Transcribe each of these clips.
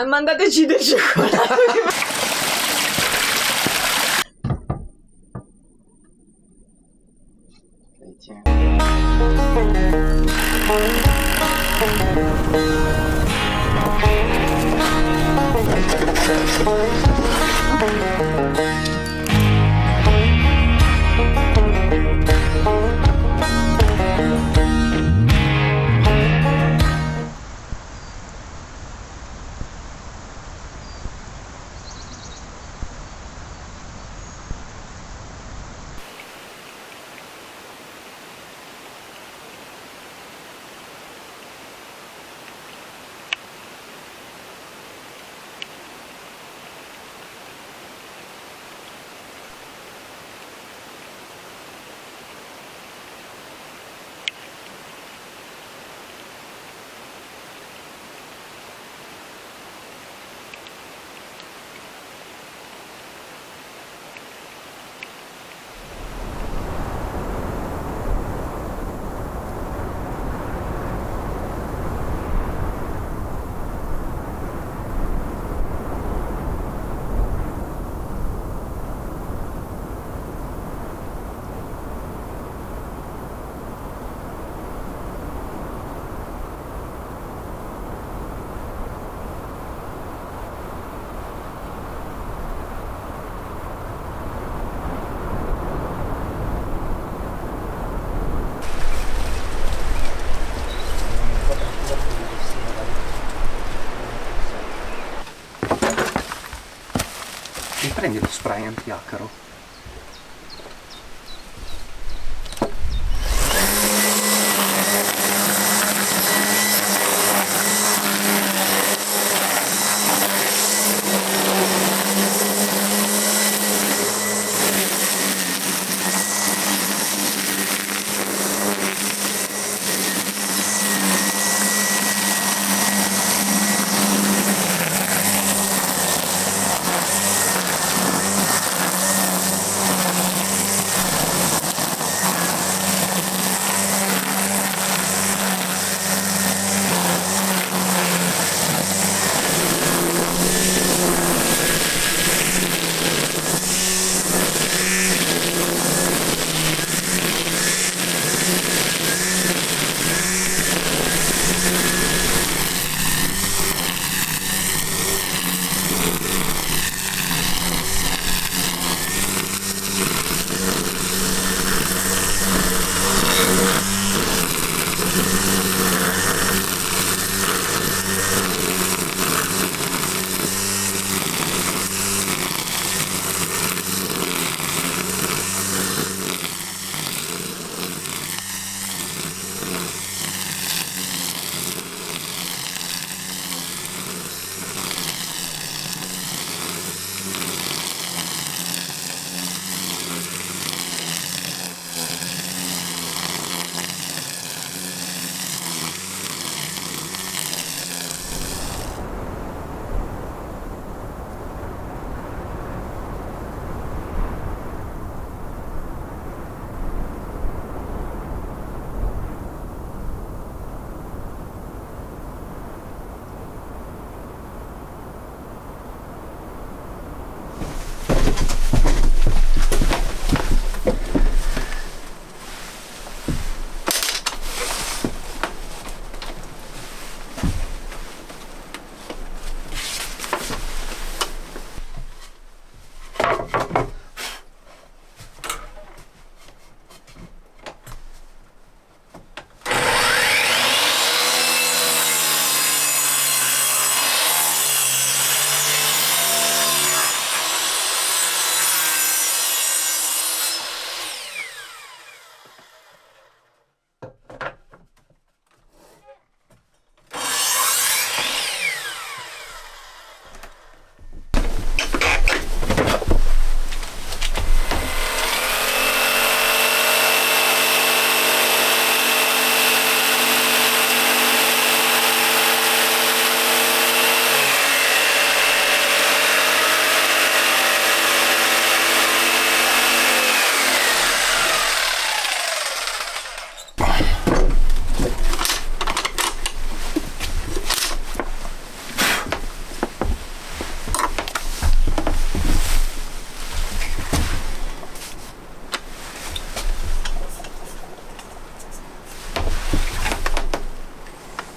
Mandateci del cioccolato. Mi prendi lo spray antiacaro?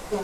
Non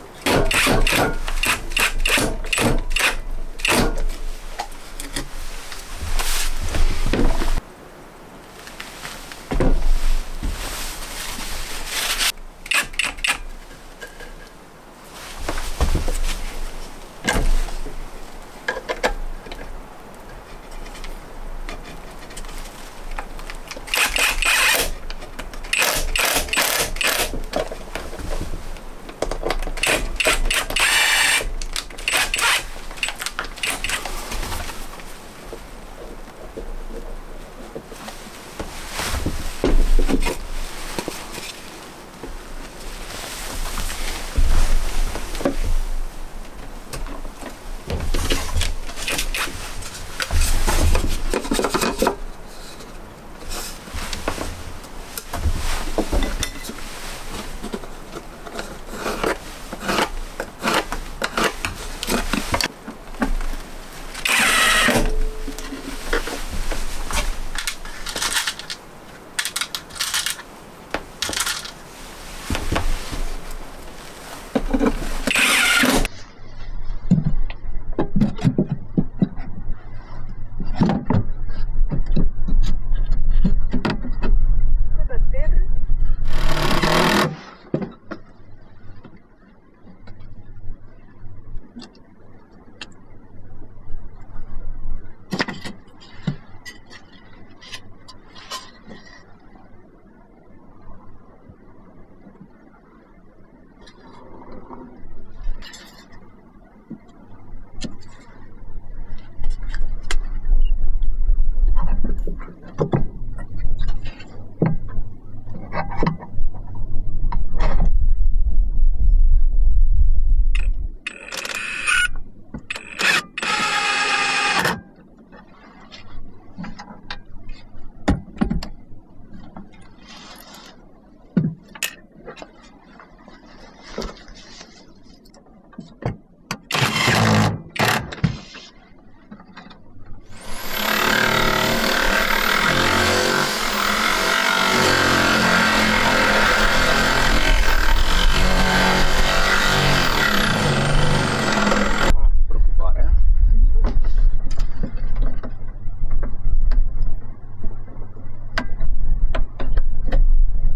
ti preoccupare,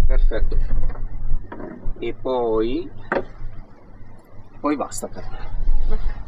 Perfetto. E poi basta per me.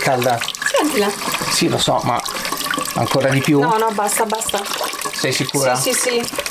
calda. Sentila. Sì, lo so, ma ancora di più? No, no, basta, basta. Sei sicura? Sì, sì, sì.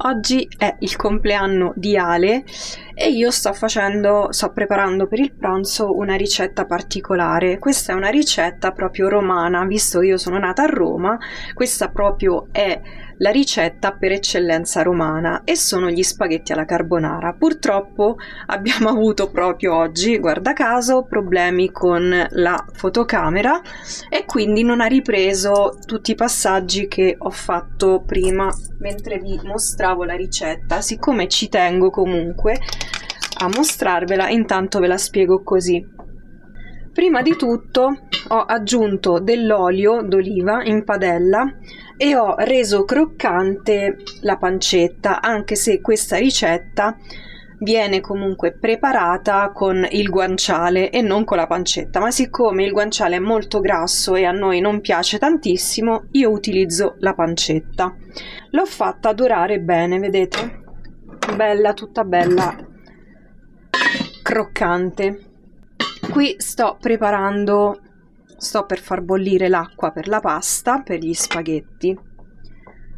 Oggi è il compleanno di Ale e io sto preparando per il pranzo una ricetta particolare. Questa è una ricetta proprio romana, visto che io sono nata a Roma, questa proprio è la ricetta per eccellenza romana e sono gli spaghetti alla carbonara. Purtroppo abbiamo avuto proprio oggi, guarda caso, problemi con la fotocamera e quindi non ha ripreso tutti i passaggi che ho fatto prima mentre vi mostravo la ricetta. Siccome ci tengo comunque a mostrarvela, intanto ve la spiego così. Prima di tutto ho aggiunto dell'olio d'oliva in padella e ho reso croccante la pancetta, anche se questa ricetta viene comunque preparata con il guanciale e non con la pancetta, ma siccome il guanciale è molto grasso e a noi non piace tantissimo, io utilizzo la pancetta. L'ho fatta dorare bene, vedete? Bella, tutta bella croccante. Qui sto per far bollire l'acqua per la pasta, per gli spaghetti.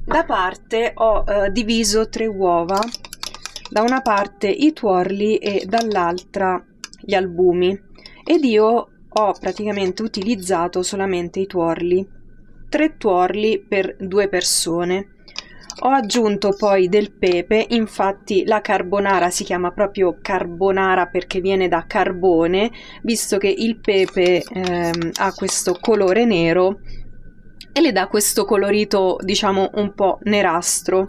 Da parte ho diviso 3 uova, da una parte i tuorli e dall'altra gli albumi, ed io ho praticamente utilizzato solamente i tuorli, 3 tuorli per 2 persone. Ho aggiunto poi del pepe, infatti la carbonara si chiama proprio carbonara perché viene da carbone, visto che il pepe ha questo colore nero e le dà questo colorito, diciamo, un po' nerastro.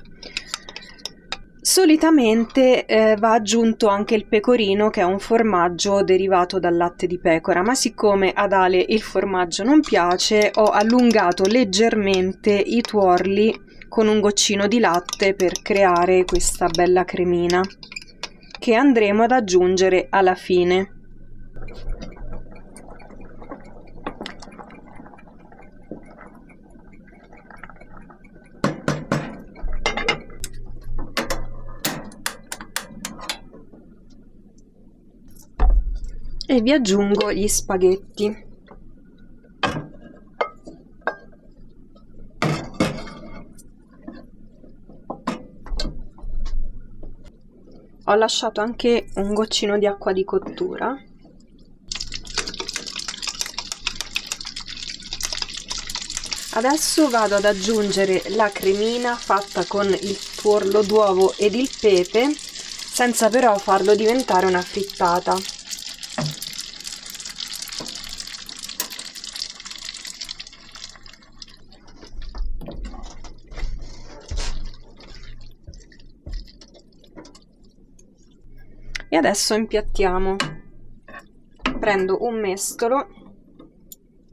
Solitamente va aggiunto anche il pecorino, che è un formaggio derivato dal latte di pecora, ma siccome ad Ale il formaggio non piace, ho allungato leggermente i tuorli con un goccino di latte per creare questa bella cremina che andremo ad aggiungere alla fine. E vi aggiungo gli spaghetti. Ho lasciato anche un goccino di acqua di cottura Adesso vado ad aggiungere la cremina fatta con il tuorlo d'uovo ed il pepe, senza però farlo diventare una frittata. E adesso impiattiamo. Prendo un mestolo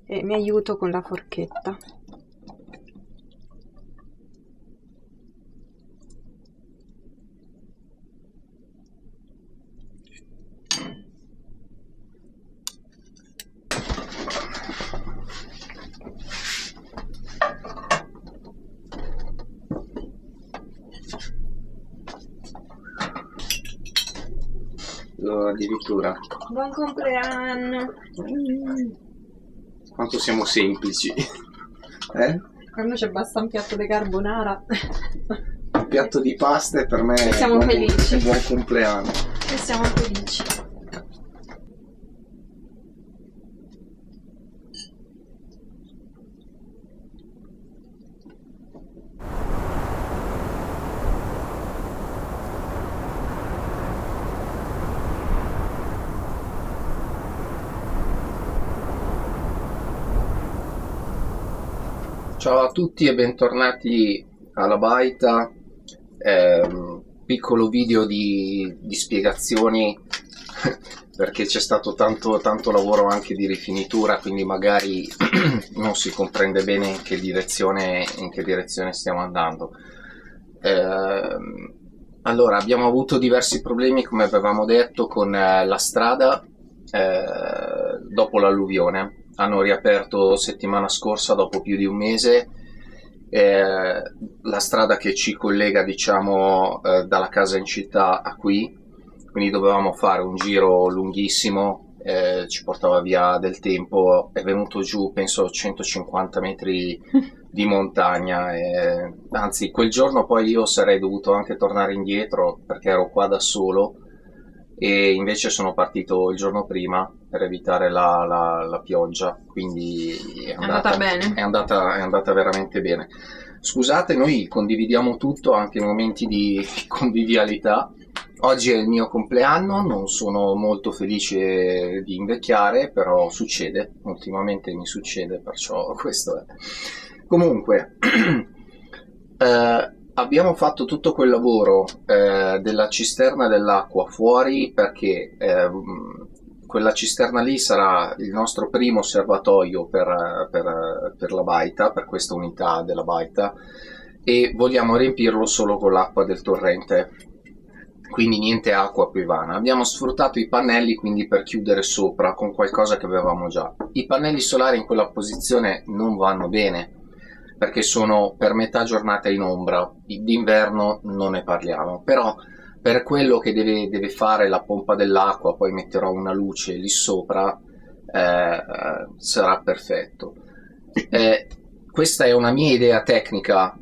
e mi aiuto con la forchetta. Addirittura. Buon compleanno! Quanto siamo semplici. Quando ci basta un piatto di carbonara. Un piatto di pasta e per me siamo felici. Buon compleanno. E siamo felici. Ciao a tutti e bentornati alla baita. Piccolo video di spiegazioni perché c'è stato tanto lavoro anche di rifinitura, quindi magari non si comprende bene in che direzione stiamo andando. Allora, abbiamo avuto diversi problemi, come avevamo detto, con la strada dopo l'alluvione. Hanno riaperto settimana scorsa dopo più di un mese la strada che ci collega, diciamo, dalla casa in città a qui, quindi dovevamo fare un giro lunghissimo, ci portava via del tempo. È venuto giù penso 150 metri di montagna, anzi quel giorno poi io sarei dovuto anche tornare indietro perché ero qua da solo, e invece sono partito il giorno prima per evitare la pioggia, quindi è andata bene. È andata veramente bene. Scusate, noi condividiamo tutto, anche momenti di convivialità. Oggi è il mio compleanno, non sono molto felice di invecchiare, però succede, ultimamente mi succede, perciò questo è. Comunque, abbiamo fatto tutto quel lavoro della cisterna dell'acqua fuori perché quella cisterna lì sarà il nostro primo serbatoio per la baita, per questa unità della baita, e vogliamo riempirlo solo con l'acqua del torrente, quindi niente acqua piovana. Abbiamo sfruttato i pannelli quindi per chiudere sopra con qualcosa che avevamo già. I pannelli solari in quella posizione non vanno bene perché sono per metà giornata in ombra, d'inverno non ne parliamo, però per quello che deve fare la pompa dell'acqua, poi metterò una luce lì sopra, sarà perfetto. Questa è una mia idea tecnica,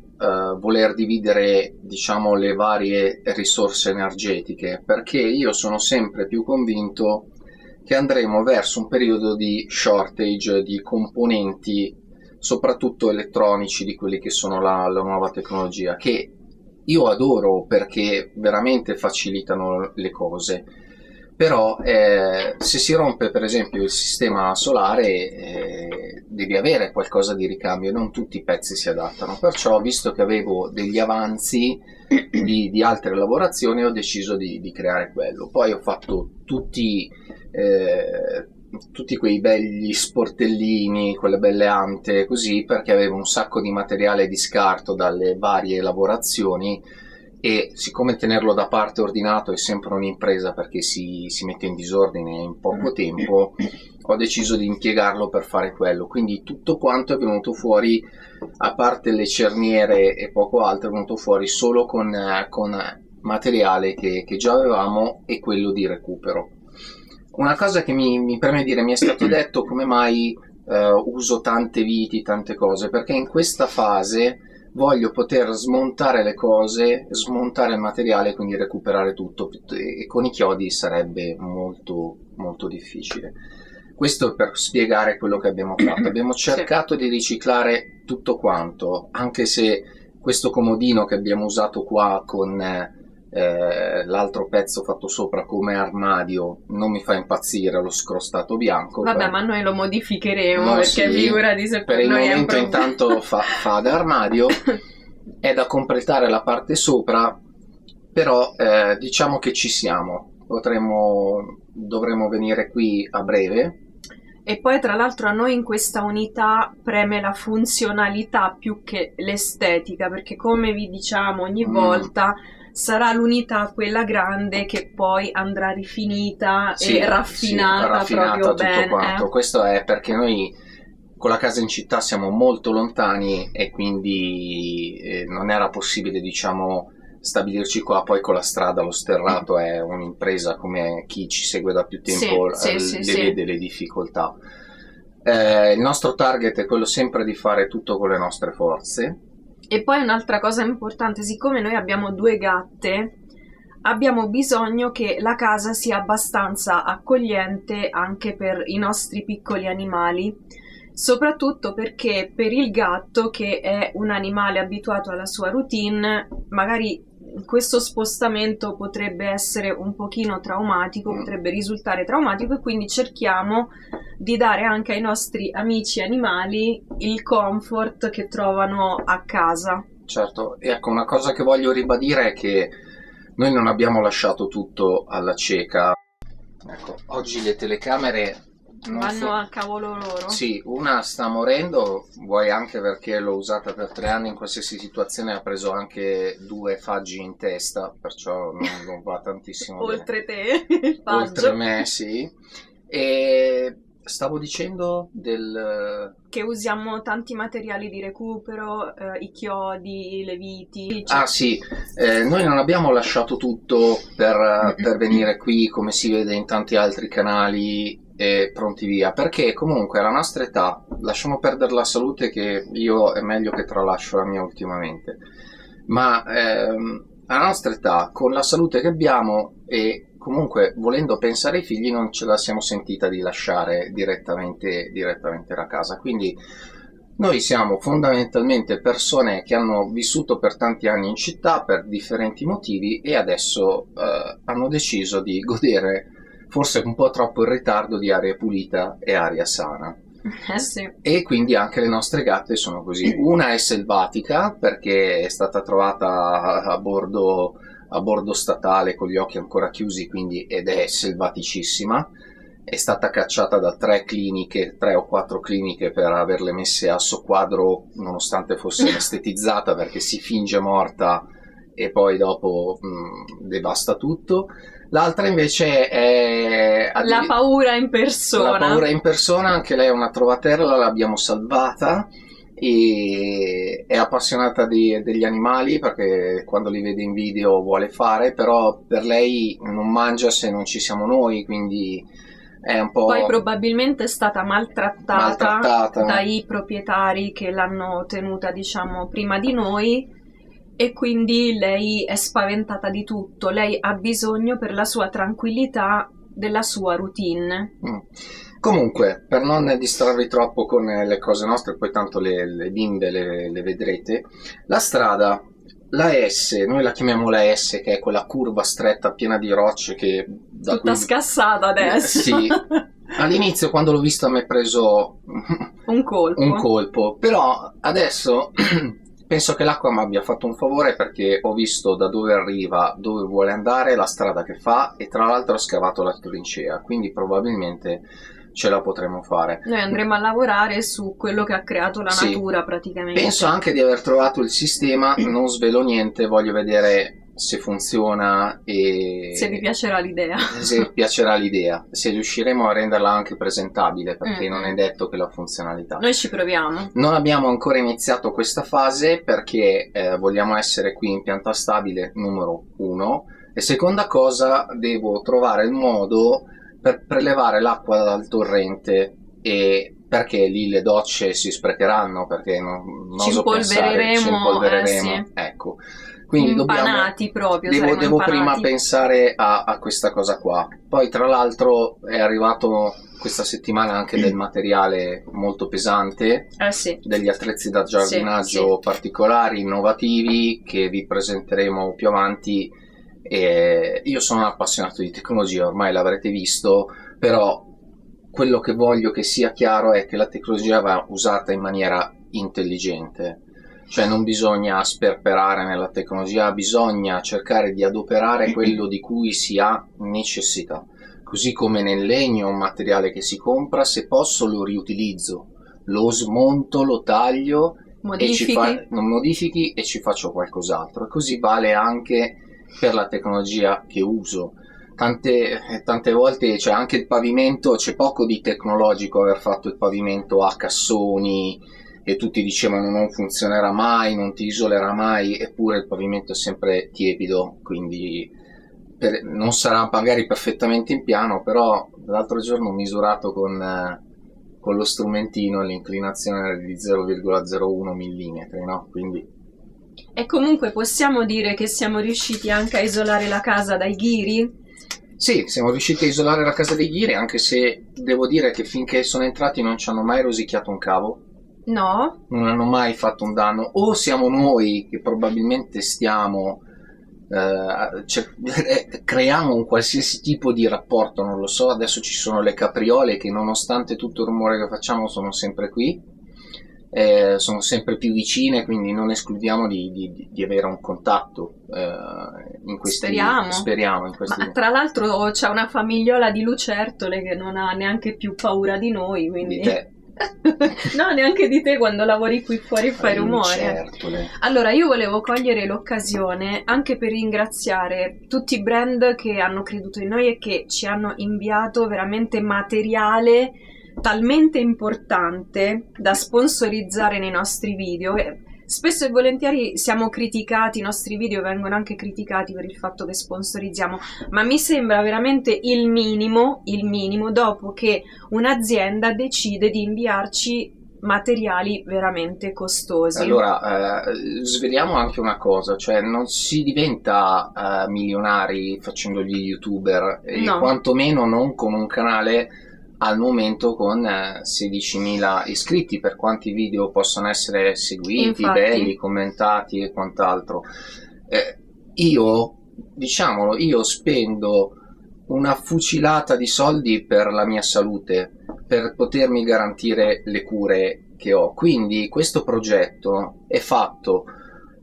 voler dividere, diciamo, le varie risorse energetiche, perché io sono sempre più convinto che andremo verso un periodo di shortage di componenti, soprattutto elettronici, di quelli che sono la nuova tecnologia, che io adoro perché veramente facilitano le cose, però se si rompe per esempio il sistema solare devi avere qualcosa di ricambio, non tutti i pezzi si adattano. Perciò, visto che avevo degli avanzi di altre lavorazioni, ho deciso di creare quello. Poi ho fatto tutti quei belli sportellini, quelle belle ante così, perché avevo un sacco di materiale di scarto dalle varie lavorazioni, e siccome tenerlo da parte ordinato è sempre un'impresa perché si mette in disordine in poco tempo, ho deciso di impiegarlo per fare quello. Quindi tutto quanto è venuto fuori, a parte le cerniere e poco altro, è venuto fuori solo con materiale che già avevamo e quello di recupero. Una cosa che mi preme dire, mi è stato detto come mai uso tante viti, tante cose, perché in questa fase voglio poter smontare le cose, smontare il materiale, quindi recuperare tutto, e con i chiodi sarebbe molto molto difficile. Questo per spiegare quello che abbiamo fatto. Abbiamo cercato di riciclare tutto quanto, anche se questo comodino che abbiamo usato qua con l'altro pezzo fatto sopra come armadio non mi fa impazzire, lo scrostato bianco. Vabbè, ma noi lo modificheremo, perché figurati se per il momento intanto fa da armadio. È da completare la parte sopra, però diciamo che ci siamo, dovremo venire qui a breve. E poi tra l'altro a noi in questa unità preme la funzionalità più che l'estetica, perché come vi diciamo ogni volta sarà l'unità quella grande che poi andrà rifinita e raffinata proprio tutto bene. Quanto. Questo è perché noi con la casa in città siamo molto lontani e quindi non era possibile, diciamo, stabilirci qua. Poi con la strada, lo sterrato è un'impresa, come chi ci segue da più tempo vede le difficoltà. Il nostro target è quello sempre di fare tutto con le nostre forze. E poi un'altra cosa importante, siccome noi abbiamo 2 gatte, abbiamo bisogno che la casa sia abbastanza accogliente anche per i nostri piccoli animali, soprattutto perché per il gatto, che è un animale abituato alla sua routine, magari questo spostamento potrebbe essere un pochino traumatico, potrebbe risultare traumatico, e quindi cerchiamo di dare anche ai nostri amici animali il comfort che trovano a casa. Certo, e ecco, una cosa che voglio ribadire è che noi non abbiamo lasciato tutto alla cieca. Ecco, oggi le telecamere vanno a cavolo loro. Sì, una sta morendo, vuoi anche perché l'ho usata per 3 anni, in qualsiasi situazione ha preso anche 2 faggi in testa, perciò non va tantissimo oltre te, il faggio. Oltre me, sì. E stavo dicendo che usiamo tanti materiali di recupero, i chiodi, le viti. Ah sì, noi non abbiamo lasciato tutto per venire qui, come si vede in tanti altri canali, e pronti via, perché comunque alla nostra età, lasciamo perdere la salute, che io è meglio che tralascio la mia ultimamente, ma alla nostra età, con la salute che abbiamo e comunque volendo pensare ai figli, non ce la siamo sentita di lasciare direttamente la casa. Quindi noi siamo fondamentalmente persone che hanno vissuto per tanti anni in città per differenti motivi e adesso hanno deciso di godere, forse un po' troppo in ritardo, di aria pulita e aria sana. Sì. E quindi anche le nostre gatte sono così. Una è selvatica perché è stata trovata a bordo statale con gli occhi ancora chiusi, quindi, ed è selvaticissima. È stata cacciata da 3 o 4 cliniche per averle messe a soqquadro, nonostante fosse anestetizzata, perché si finge morta e poi dopo devasta tutto. L'altra invece è la paura in persona. La paura in persona, anche lei è una trovatella, l'abbiamo salvata e è appassionata degli animali, perché quando li vede in video vuole fare, però per lei non mangia se non ci siamo noi, quindi è un po'... Poi probabilmente è stata maltrattata dai proprietari che l'hanno tenuta, diciamo, prima di noi. E quindi lei è spaventata di tutto, lei ha bisogno per la sua tranquillità della sua routine. Comunque, per non distrarvi troppo con le cose nostre, poi tanto le bimbe le vedrete, la strada, la S, noi la chiamiamo la S, che è quella curva stretta piena di rocce che... Tutta scassata adesso. Sì, all'inizio quando l'ho vista mi è preso un colpo, però adesso... Penso che l'acqua mi abbia fatto un favore, perché ho visto da dove arriva, dove vuole andare, la strada che fa, e tra l'altro ho scavato la trincea, quindi probabilmente ce la potremo fare. Noi andremo a lavorare su quello che ha creato la natura, praticamente. Penso anche di aver trovato il sistema, non svelo niente, voglio vedere se funziona e se vi piacerà l'idea. Se piacerà l'idea, se riusciremo a renderla anche presentabile, perché non è detto che la funzionalità. Noi ci proviamo. Non abbiamo ancora iniziato questa fase perché vogliamo essere qui in pianta stabile, numero 1, e seconda cosa, devo trovare il modo per prelevare l'acqua dal torrente, e perché lì le docce si sprecheranno, perché non ci oso pensare, ci impolvereremo. sì. Ecco. Quindi impanati proprio. Devo prima pensare a questa cosa qua. Poi tra l'altro è arrivato questa settimana anche del materiale molto pesante, sì. degli attrezzi da giardinaggio particolari, innovativi, che vi presenteremo più avanti. E io sono un appassionato di tecnologia, ormai l'avrete visto, però quello che voglio che sia chiaro è che la tecnologia va usata in maniera intelligente. Cioè non bisogna sperperare nella tecnologia, bisogna cercare di adoperare quello di cui si ha necessità. Così come nel legno, un materiale che si compra, se posso lo riutilizzo, lo smonto, lo taglio, non modifichi e ci faccio qualcos'altro. E così vale anche per la tecnologia che uso. Tante volte, cioè anche il pavimento, c'è poco di tecnologico aver fatto il pavimento a cassoni, e tutti dicevano non funzionerà mai, non ti isolerà mai, eppure il pavimento è sempre tiepido, quindi non sarà magari perfettamente in piano, però l'altro giorno ho misurato con lo strumentino l'inclinazione era di 0,01 mm, no? Quindi... E comunque possiamo dire che siamo riusciti anche a isolare la casa dai ghiri? Sì, siamo riusciti a isolare la casa dei ghiri, anche se devo dire che finché sono entrati non ci hanno mai rosicchiato un cavo. No. Non hanno mai fatto un danno. O siamo noi che probabilmente stiamo creiamo un qualsiasi tipo di rapporto, non lo so. Adesso ci sono le capriole che nonostante tutto il rumore che facciamo sono sempre qui, sono sempre più vicine, quindi non escludiamo di avere un contatto in questi, speriamo in questi... Ma tra l'altro c'è una famigliola di lucertole che non ha neanche più paura di noi, quindi... Di te. No, neanche di te quando lavori qui fuori fai rumore. Certo. Allora io volevo cogliere l'occasione anche per ringraziare tutti i brand che hanno creduto in noi e che ci hanno inviato veramente materiale talmente importante da sponsorizzare nei nostri video. Spesso e volentieri siamo criticati, i nostri video vengono anche criticati per il fatto che sponsorizziamo, ma mi sembra veramente il minimo dopo che un'azienda decide di inviarci materiali veramente costosi. Allora, sveliamo anche una cosa, cioè non si diventa milionari facendo gli youtuber, no. Quantomeno non con un canale al momento con 16.000 iscritti, per quanti video possono essere seguiti, infatti, belli, commentati e quant'altro. Io spendo una fucilata di soldi per la mia salute, per potermi garantire le cure che ho, quindi questo progetto è fatto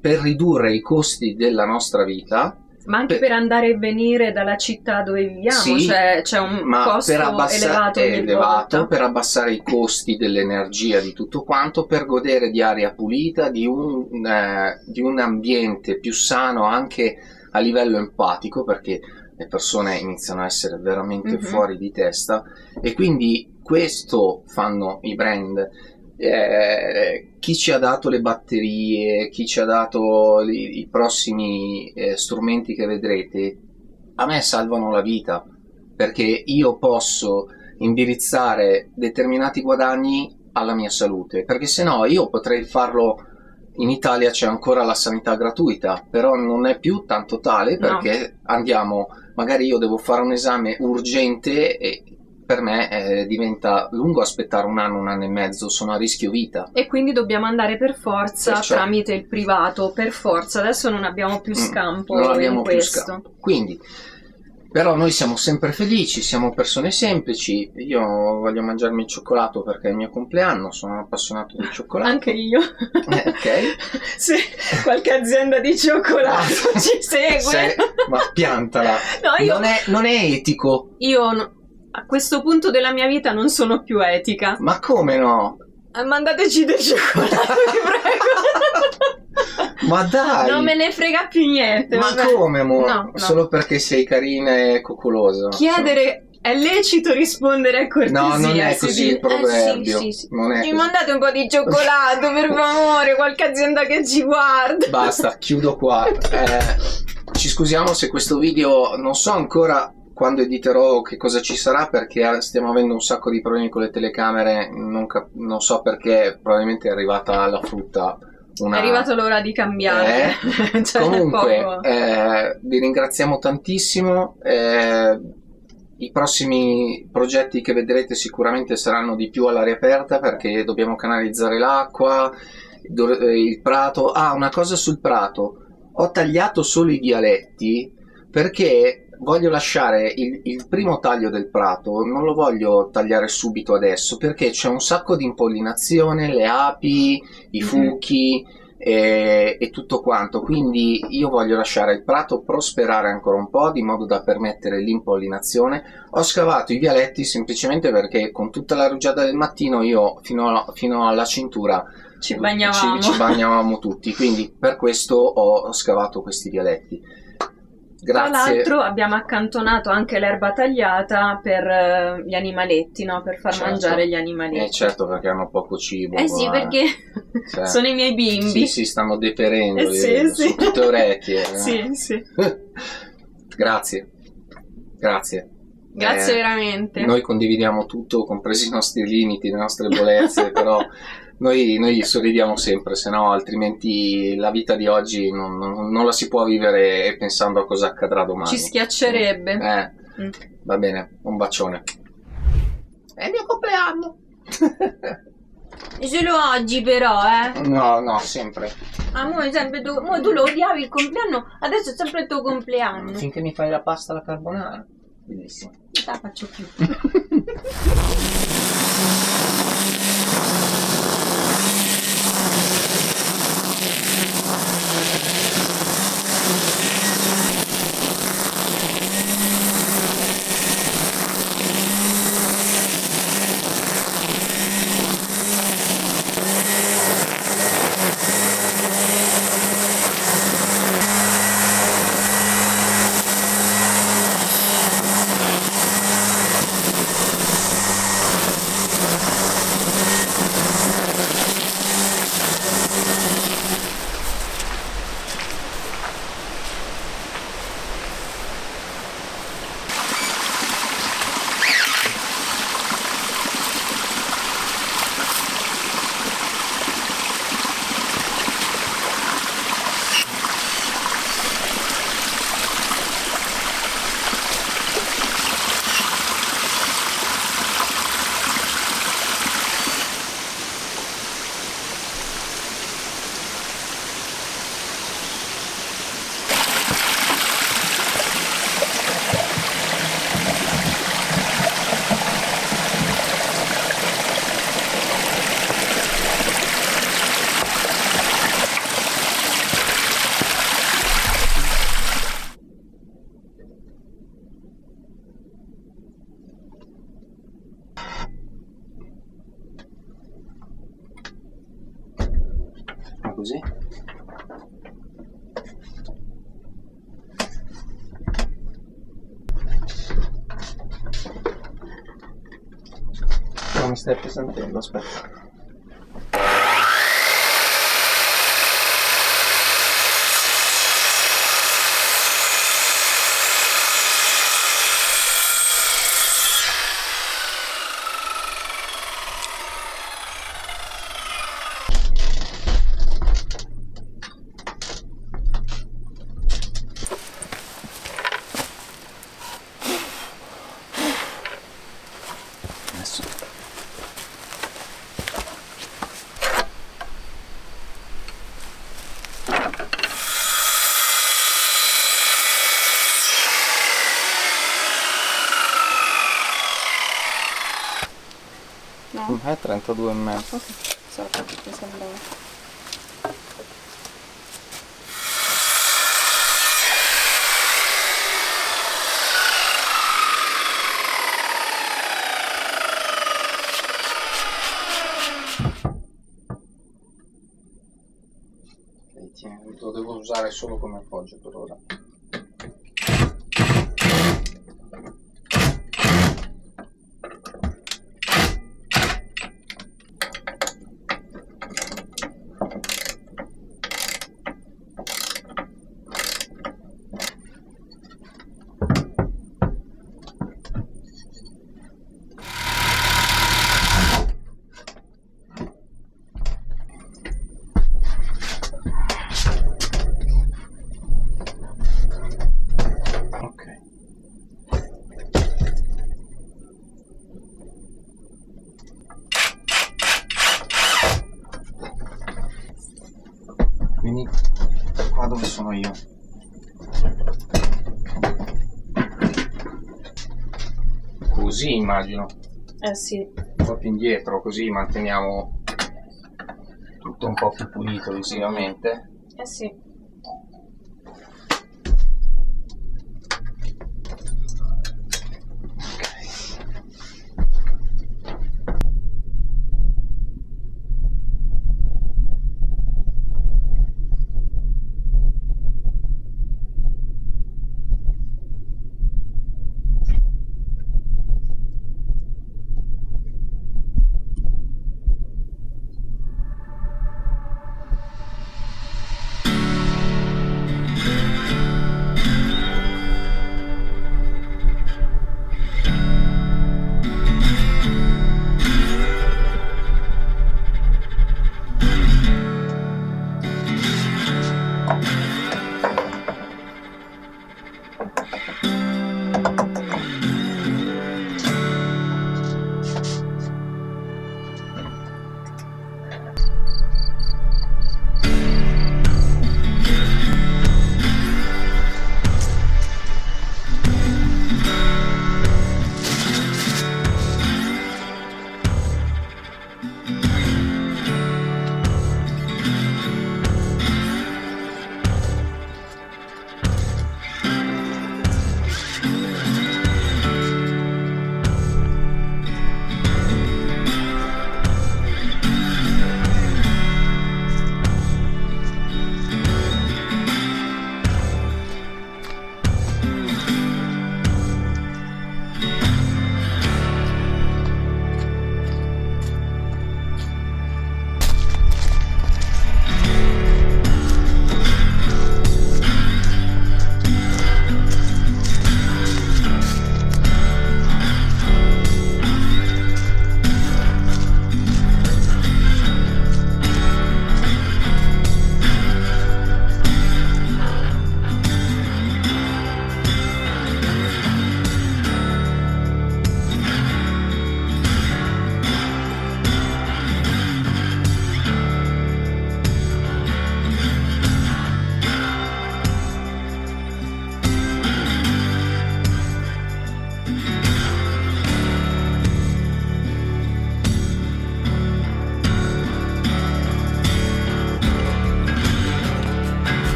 per ridurre i costi della nostra vita, ma anche per andare e venire dalla città dove viviamo, sì, cioè c'è un costo elevato per abbassare i costi dell'energia, di tutto quanto, per godere di aria pulita, di un ambiente più sano anche a livello empatico, perché le persone iniziano a essere veramente fuori di testa, e quindi questo fanno i brand. Chi ci ha dato le batterie, chi ci ha dato i prossimi strumenti che vedrete, a me salvano la vita, perché io posso indirizzare determinati guadagni alla mia salute, perché se no io potrei farlo. In Italia c'è ancora la sanità gratuita, però non è più tanto tale, perché andiamo, magari io devo fare un esame urgente e per me diventa lungo aspettare un anno e mezzo, sono a rischio vita. E quindi dobbiamo andare per forza tramite il privato, per forza. Adesso non abbiamo più scampo in questo. Quindi, però noi siamo sempre felici, siamo persone semplici. Io voglio mangiarmi il cioccolato perché è il mio compleanno, sono appassionato di cioccolato. Anche io. Ok. Se qualche azienda di cioccolato ci segue. Ma piantala. No, non è etico. A questo punto della mia vita non sono più etica. Ma come no? Mandateci del cioccolato, vi prego. Ma dai! Non me ne frega più niente. Ma vabbè. come, amore? No. Solo perché sei carina e coccolosa. Chiedere è lecito, rispondere è cortesia. No, non è così il proverbio. Sì. Non è ci mandate un po' di cioccolato, per favore, qualche azienda che ci guarda. Basta, chiudo qua. Ci scusiamo se questo video non so ancora quando editerò che cosa ci sarà, perché stiamo avendo un sacco di problemi con le telecamere, non so perché, probabilmente è arrivata la frutta È arrivato l'ora di cambiare. Cioè, comunque, vi ringraziamo tantissimo. I prossimi progetti che vedrete sicuramente saranno di più all'aria aperta, perché dobbiamo canalizzare l'acqua, il prato. Una cosa sul prato: ho tagliato solo i vialetti perché voglio lasciare il primo taglio del prato, non lo voglio tagliare subito adesso, perché c'è un sacco di impollinazione, le api, i fuchi e tutto quanto, quindi io voglio lasciare il prato prosperare ancora un po', di modo da permettere l'impollinazione. Ho scavato i vialetti semplicemente perché con tutta la rugiada del mattino io fino alla cintura ci bagnavamo tutti, quindi per questo ho scavato questi vialetti. Grazie. Tra l'altro abbiamo accantonato anche l'erba tagliata per gli animaletti, no? Per far mangiare gli animaletti. Certo, perché hanno poco cibo. Sì, perché sono i miei bimbi. Sì, stanno deperendo, sì. su tutte le orecchie. Sì. Grazie. Grazie veramente. Noi condividiamo tutto, compresi i nostri limiti, le nostre debolezze, però noi sorridiamo sempre, se no altrimenti la vita di oggi non la si può vivere pensando a cosa accadrà domani. Ci schiaccerebbe. Va bene, un bacione. È il mio compleanno. Solo oggi però, No, sempre. Sempre tu lo odiavi il compleanno, adesso è sempre il tuo compleanno. Finché mi fai la pasta alla carbonara. Bellissimo. Non la faccio più. Così? Non mi stai appesantendo, aspetta. No? È 32,5. Ok, so che sembrava. Lo devo usare solo come appoggio per ora. Quindi qua dove sono io. Così immagino. Sì. Un po' più indietro, così manteniamo tutto un po' più pulito visivamente. Sì.